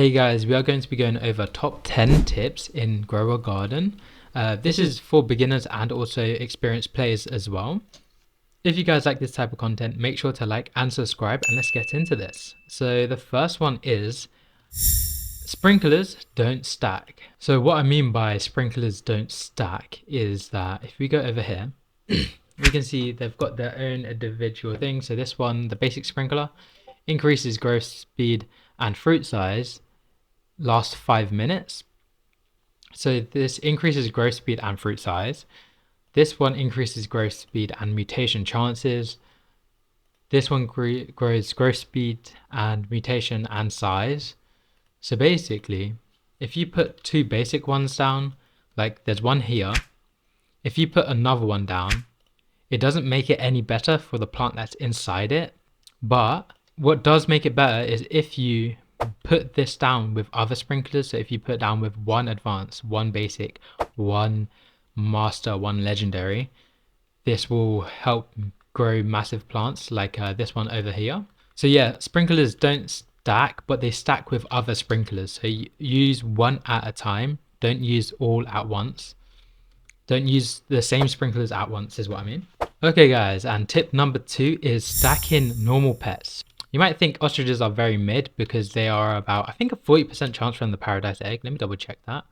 Hey guys, we are going to be going over top 10 tips in Grow a Garden. This is for beginners and also experienced players as well. If you guys like this type of content, make sure to like and subscribe, and let's get into this. So the first one is sprinklers don't stack. So what I mean by sprinklers don't stack is that if we go over here, we can see they've got their own individual thing. So this one, the basic sprinkler, increases growth speed and fruit size, last 5 minutes. So this increases growth speed and fruit size. This one increases growth speed and mutation chances. This one grows growth speed and mutation and size. So basically, if you put two basic ones down, like there's one here, if you put another one down, it doesn't make it any better for the plant that's inside it. But what does make it better is if you put this down with other sprinklers. So if you put down with one advanced, one basic, one master, one legendary, this will help grow massive plants like this one over here. So yeah, sprinklers don't stack, but they stack with other sprinklers. So you use one at a time. Don't use all at once. Don't use the same sprinklers at once is what I mean. Okay guys, and tip number 2 is stacking normal pets. You might think ostriches are very mid because they are about, I think, a 40% chance from the paradise egg. Let me double check that.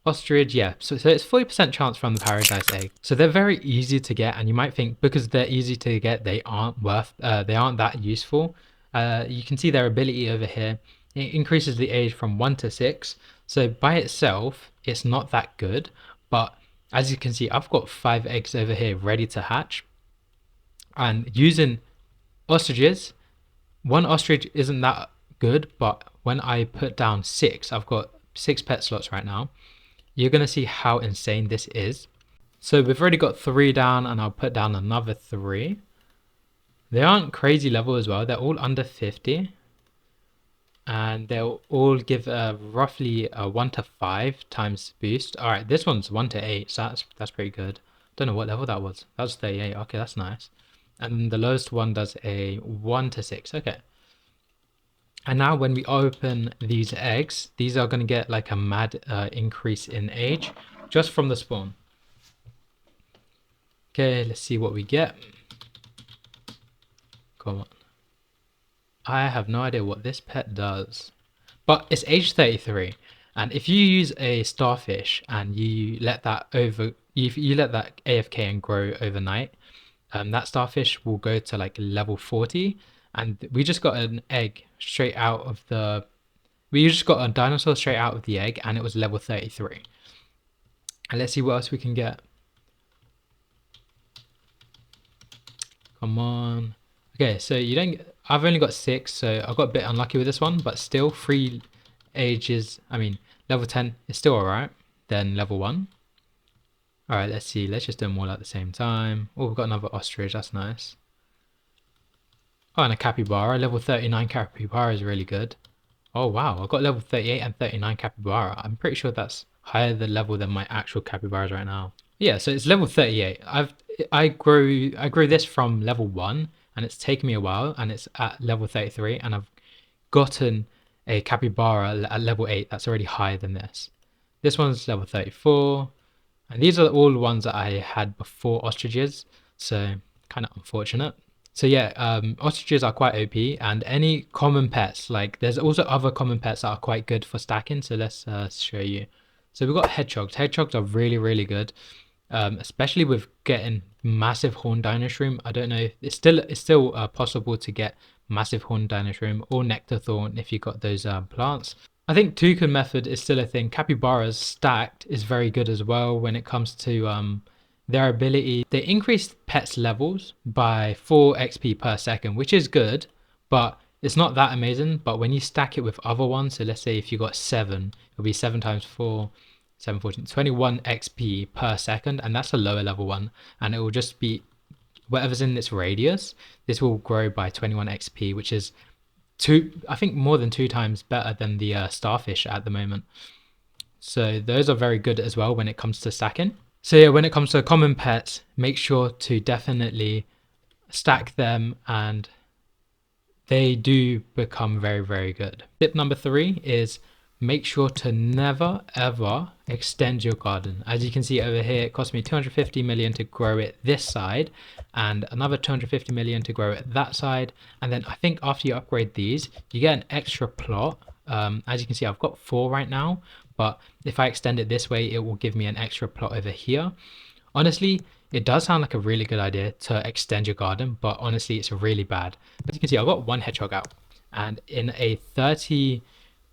Ostrich, yeah, so it's 40% chance from the paradise egg. So they're very easy to get, and you might think because they're easy to get, they aren't that useful. You can see their ability over here. It increases the age from 1 to 6. So by itself, it's not that good, but as you can see, I've got 5 eggs over here ready to hatch. And using ostriches, one ostrich isn't that good, but when I put down 6, I've got 6 pet slots right now. You're going to see how insane this is. So we've already got 3 down, and I'll put down another 3. They aren't crazy level as well. They're all under 50. And they'll all give roughly a 1 to 5 times boost. All right, this one's 1 to 8, so that's pretty good. Don't know what level that was. That was 38. Okay, that's nice. And the lowest one does a 1 to 6. Okay. And now when we open these eggs, these are going to get like a mad increase in age just from the spawn. Okay, let's see what we get. Come on. I have no idea what this pet does, but it's age 33. And if you use a starfish and you let that you let that AFK and grow overnight, that starfish will go to like level 40. And we just got an egg straight out of the, we just got a dinosaur straight out of the egg, and it was level 33. And let's see what else we can get. Come on. Okay, so you don't, I've only got 6, so I got a bit unlucky with this one, but still 3 ages, I mean, level 10 is still alright. Then level 1. Alright, let's see, let's just do them all at the same time. Oh, we've got another ostrich, that's nice. Oh, and a capybara. Level 39 capybara is really good. Oh wow, I've got level 38 and 39 capybara. I'm pretty sure that's higher the level than my actual capybaras right now. Yeah, so it's level 38. I grew this from level 1, and it's taken me a while, and it's at level 33, and I've gotten a capybara at level 8 that's already higher than this. This one's level 34, and these are all the ones that I had before ostriches, so kind of unfortunate. So yeah, ostriches are quite OP, and any common pets, like there's also other common pets that are quite good for stacking, so let's show you. So we've got hedgehogs. Hedgehogs are really, really good, especially with getting massive horn dinosaur. I don't know, it's still possible to get massive horn dinosaur or nectar thorn if you got those plants. I think toucan method is still a thing. Capybaras stacked is very good as well when it comes to their ability. They increase pets levels by 4 XP per second, which is good, but it's not that amazing. But when you stack it with other ones, so let's say if you got 7, it'll be 7 times 4, 7, 14, 21 XP per second, and that's a lower level one, and it will just be whatever's in this radius. This will grow by 21 XP, which is I think more than 2 times better than the starfish at the moment. So those are very good as well when it comes to stacking. So yeah, when it comes to common pets, make sure to definitely stack them, and they do become very, very good. Tip number 3 is make sure to never ever extend your garden. As you can see over here, it cost me 250 million to grow it this side and another 250 million to grow it that side. And then I think after you upgrade these, you get an extra plot. As you can see, I've got 4 right now, but if I extend it this way, it will give me an extra plot over here. Honestly, it does sound like a really good idea to extend your garden, but honestly, it's really bad. As you can see, I've got 1 hedgehog out, and in a 30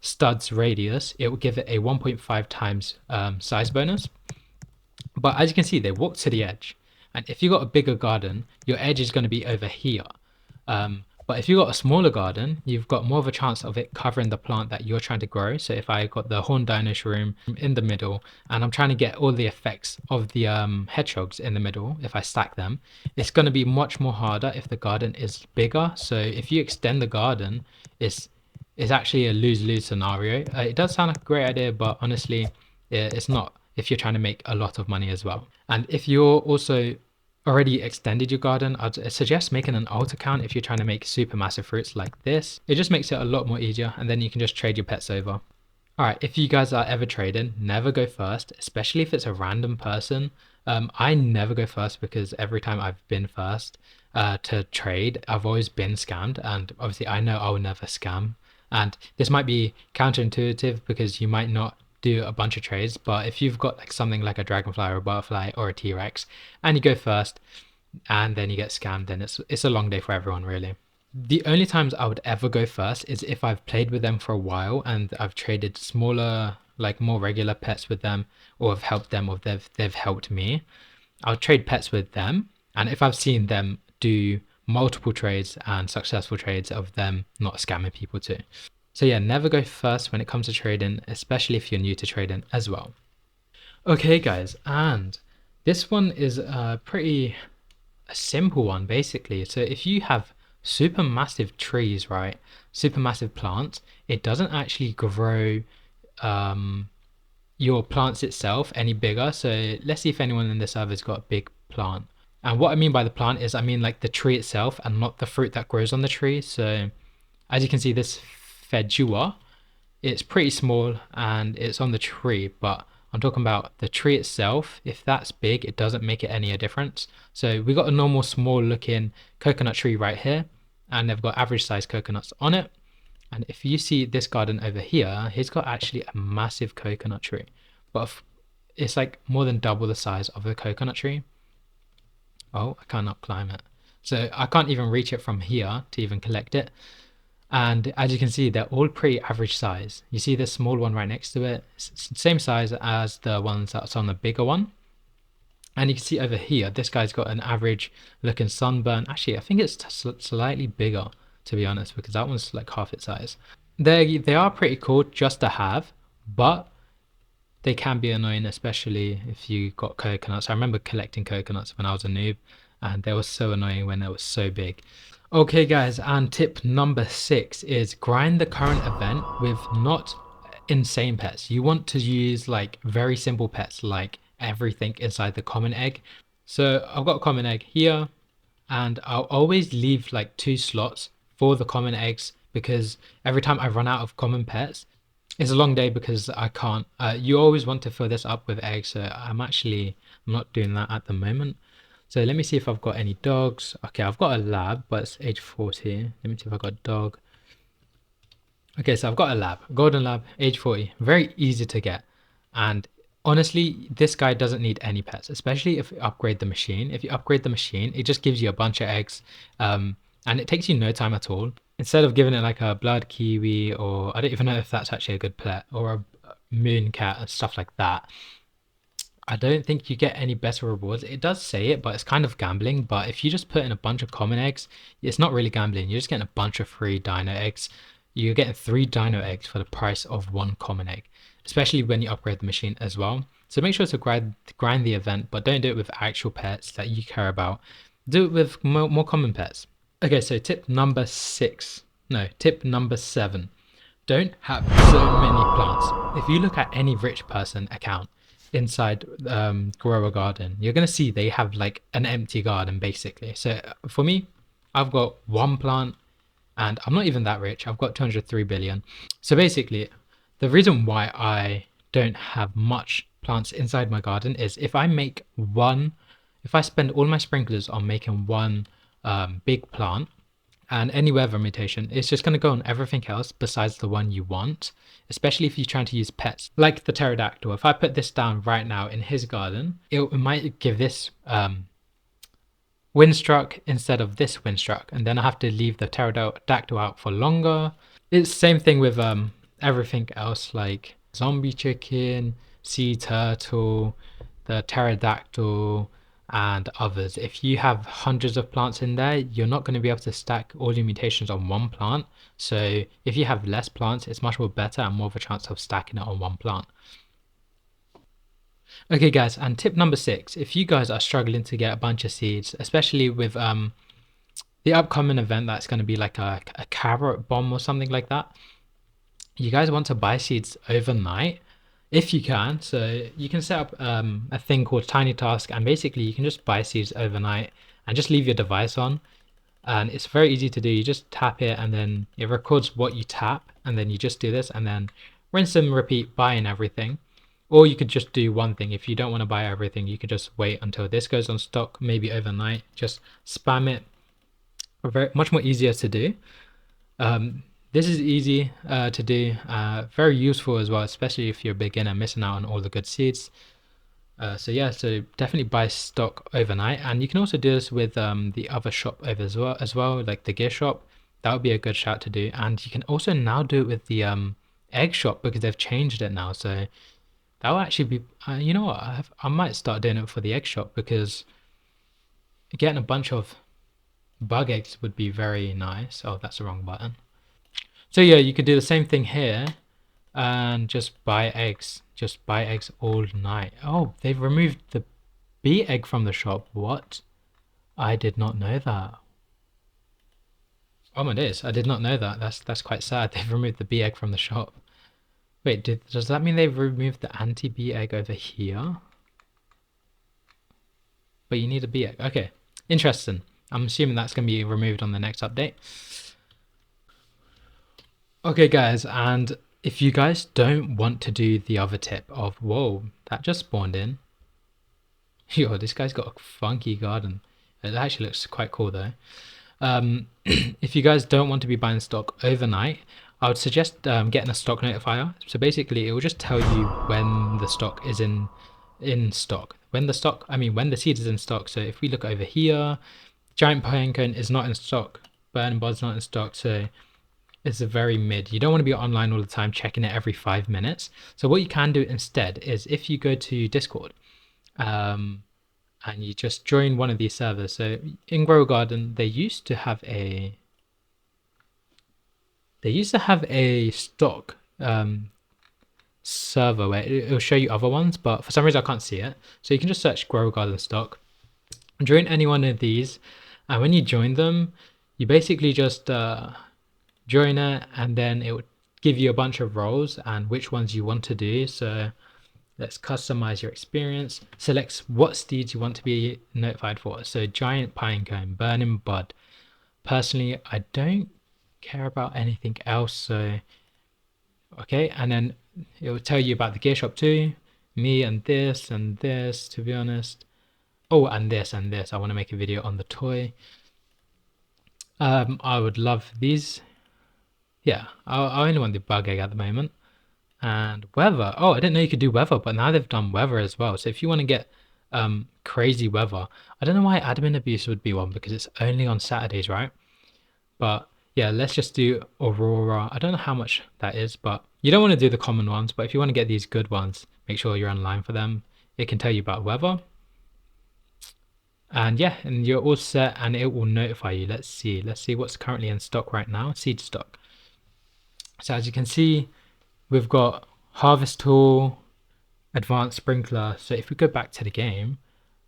studs radius, it will give it a 1.5 times size bonus. But as you can see, they walk to the edge. And if you've got a bigger garden, your edge is going to be over here. But if you've got a smaller garden, you've got more of a chance of it covering the plant that you're trying to grow. So if I got the horned dino shroom in the middle, and I'm trying to get all the effects of the hedgehogs in the middle, if I stack them, it's going to be much more harder if the garden is bigger. So if you extend the garden, it's actually a lose-lose scenario. It does sound like a great idea, but honestly, it's not if you're trying to make a lot of money as well. And if you're also already extended your garden, I'd suggest making an alt account if you're trying to make super massive fruits like this. It just makes it a lot more easier, and then you can just trade your pets over. All right, if you guys are ever trading, never go first, especially if it's a random person. I never go first because every time I've been first to trade, I've always been scammed, and obviously I know I will never scam. And this might be counterintuitive because you might not do a bunch of trades, but if you've got like something like a dragonfly or a butterfly or a T-Rex and you go first and then you get scammed, then it's a long day for everyone really. The only times I would ever go first is if I've played with them for a while and I've traded smaller, like more regular pets with them, or have helped them, or they've helped me. I'll trade pets with them, and if I've seen them do multiple trades and successful trades of them not scamming people too. So yeah, never go first when it comes to trading, especially if you're new to trading as well. Okay guys, and this one is a pretty simple one basically. So if you have super massive trees, right, super massive plants, it doesn't actually grow your plants itself any bigger. So let's see if anyone in the server's got a big plant. And what I mean by the plant is I mean like the tree itself and not the fruit that grows on the tree. So as you can see, this Fedua, it's pretty small and it's on the tree, but I'm talking about the tree itself. If that's big, it doesn't make it any difference. So we got a normal small looking coconut tree right here, and they've got average size coconuts on it. And if you see this garden over here, he's got actually a massive coconut tree, but it's like more than double the size of the coconut tree. Oh, I cannot climb it. So I can't even reach it from here to even collect it. And as you can see, they're all pretty average size. You see this small one right next to it, it's same size as the ones that's on the bigger one. And you can see over here, this guy's got an average looking sunburn. Actually, I think it's slightly bigger, to be honest, because that one's like half its size. They are pretty cool just to have, but they can be annoying, especially if you got coconuts. I remember collecting coconuts when I was a noob, and they were so annoying when they were so big. Okay guys, and tip number 6 is grind the current event with not insane pets. You want to use like very simple pets, like everything inside the common egg. So I've got a common egg here, and I'll always leave like 2 slots for the common eggs, because every time I run out of common pets, it's a long day because I can't. You always want to fill this up with eggs, so I'm not doing that at the moment. So let me see if I've got any dogs. Okay, I've got a lab, but it's age 40. Let me see if I've got a dog. Okay, so I've got a lab, golden lab, age 40. Very easy to get. And honestly, this guy doesn't need any pets, especially if you upgrade the machine. If you upgrade the machine, it just gives you a bunch of eggs. And it takes you no time at all. Instead of giving it like a blood kiwi, or I don't even know if that's actually a good pet, or a moon cat and stuff like that, I don't think you get any better rewards. It does say it, but it's kind of gambling. But if you just put in a bunch of common eggs, it's not really gambling. You're just getting a bunch of free dino eggs. You're getting 3 dino eggs for the price of 1 common egg, especially when you upgrade the machine as well. So make sure to grind the event, but don't do it with actual pets that you care about. Do it with more common pets. Okay, so tip number 7. Don't have so many plants. If you look at any rich person account inside Grow a Garden, you're going to see they have like an empty garden basically. So for me, I've got 1 plant and I'm not even that rich. I've got 203 billion. So basically, the reason why I don't have much plants inside my garden is if I spend all my sprinklers on making one big plant and any weather mutation, it's just going to go on everything else besides the one you want, especially if you're trying to use pets like the pterodactyl. If I put this down right now in his garden, it might give this windstruck instead of this windstruck, and then I have to leave the pterodactyl out for longer. It's the same thing with everything else like zombie chicken, sea turtle, the pterodactyl, and others. If you have hundreds of plants in there, you're not going to be able to stack all your mutations on one plant. So if you have less plants, it's much more better and more of a chance of stacking it on one plant. Okay guys, and tip number 6, if you guys are struggling to get a bunch of seeds, especially with the upcoming event that's going to be like a carrot bomb or something like that, you guys want to buy seeds overnight if you can. So you can set up a thing called Tiny Task, and basically you can just buy seeds overnight and just leave your device on, and it's very easy to do. You just tap it and then it records what you tap, and then you just do this and then rinse and repeat buying everything. Or you could just do one thing. If you don't want to buy everything, you could just wait until this goes on stock, maybe overnight. Just spam it. Much more easier to do. This is easy to do, very useful as well, especially if you're a beginner missing out on all the good seeds. So yeah, so definitely buy stock overnight, and you can also do this with the other shop over as well, like the gear shop. That would be a good shout to do, and you can also now do it with the egg shop because they've changed it now. So that will actually be, you know what, I might start doing it for the egg shop because getting a bunch of bug eggs would be very nice. Oh, that's the wrong button. So yeah, you could do the same thing here and just buy eggs. Just buy eggs all night. Oh, they've removed the bee egg from the shop. What? I did not know that. Oh my days, I did not know that. That's quite sad. They've removed the bee egg from the shop. Wait, does that mean they've removed the anti-bee egg over here? But you need a bee egg. Okay, interesting. I'm assuming that's going to be removed on the next update. Okay guys, and if you guys don't want to do the other tip of, whoa, that just spawned in. Yo, this guy's got a funky garden. It actually looks quite cool though. If you guys don't want to be buying stock overnight, I would suggest getting a stock notifier. So basically it will just tell you when the stock is in stock. When the seed is in stock. So if we look over here, giant pinecone is not in stock, burning bud's not in stock, so it's a very mid. You don't want to be online all the time checking it every 5 minutes. So what you can do instead is if you go to Discord and you just join one of these servers. So in Grow Garden, they used to have a stock server where it'll show you other ones, but for some reason I can't see it. So you can just search Grow Garden stock, join any one of these, and when you join them, you basically just join it, and then it would give you a bunch of roles and which ones you want to do. So let's customize your experience, select what seeds you want to be notified for. So giant pinecone, burning bud. Personally, I don't care about anything else, so okay. And then it will tell you about the gear shop too, me and this, to be honest. Oh, and this. I want to make a video on the toy. I would love these. Yeah, I only want the bug egg at the moment. And weather. Oh, I didn't know you could do weather, but now they've done weather as well. So if you want to get crazy weather, I don't know why admin abuse would be one because it's only on Saturdays, right? But yeah, let's just do Aurora. I don't know how much that is, but you don't want to do the common ones. But if you want to get these good ones, make sure you're online for them. It can tell you about weather. And yeah, and you're all set and it will notify you. Let's see what's currently in stock right now. Seed stock. So as you can see, we've got harvest tool, advanced sprinkler. So if we go back to the game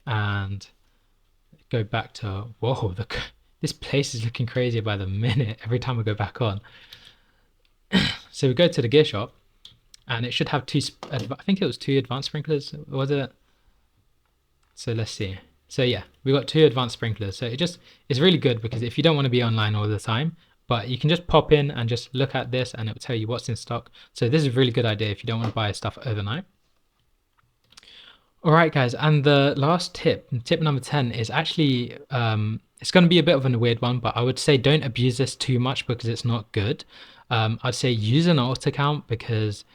and go back to, whoa, this place is looking crazier by the minute every time we go back on. So we go to the gear shop and it should have I think it was 2 advanced sprinklers, was it? So let's see. So yeah, we got 2 advanced sprinklers. So it's really good because if you don't want to be online all the time, but you can just pop in and just look at this and it will tell you what's in stock. So this is a really good idea if you don't want to buy stuff overnight. All right, guys, and the last tip number 10 is actually it's going to be a bit of a weird one, but I would say don't abuse this too much because it's not good. I'd say use an alt account because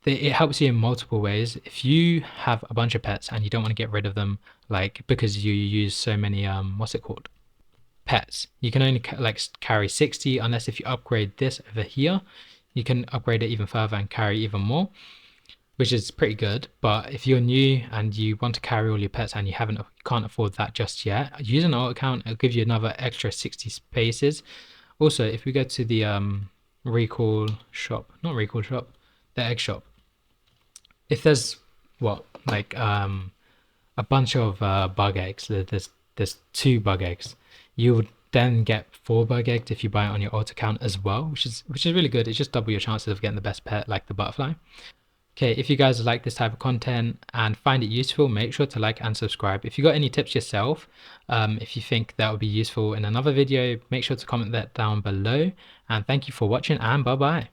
it helps you in multiple ways. If you have a bunch of pets and you don't want to get rid of them, like because you use so many what's it called, pets, you can only like carry 60, unless if you upgrade this over here, you can upgrade it even further and carry even more, which is pretty good. But if you're new and you want to carry all your pets and you can't afford that just yet, use an alt account. It'll give you another extra 60 spaces. Also, if we go to the recall shop, not recall shop, the egg shop, if there's like a bunch of bug eggs, there's 2 bug eggs, you would then get 4 bug eggs if you buy it on your alt account as well, which is really good. It's just double your chances of getting the best pet, like the butterfly. Okay, if you guys like this type of content and find it useful, make sure to like and subscribe. If you got any tips yourself, if you think that would be useful in another video, make sure to comment that down below. And thank you for watching, and bye bye.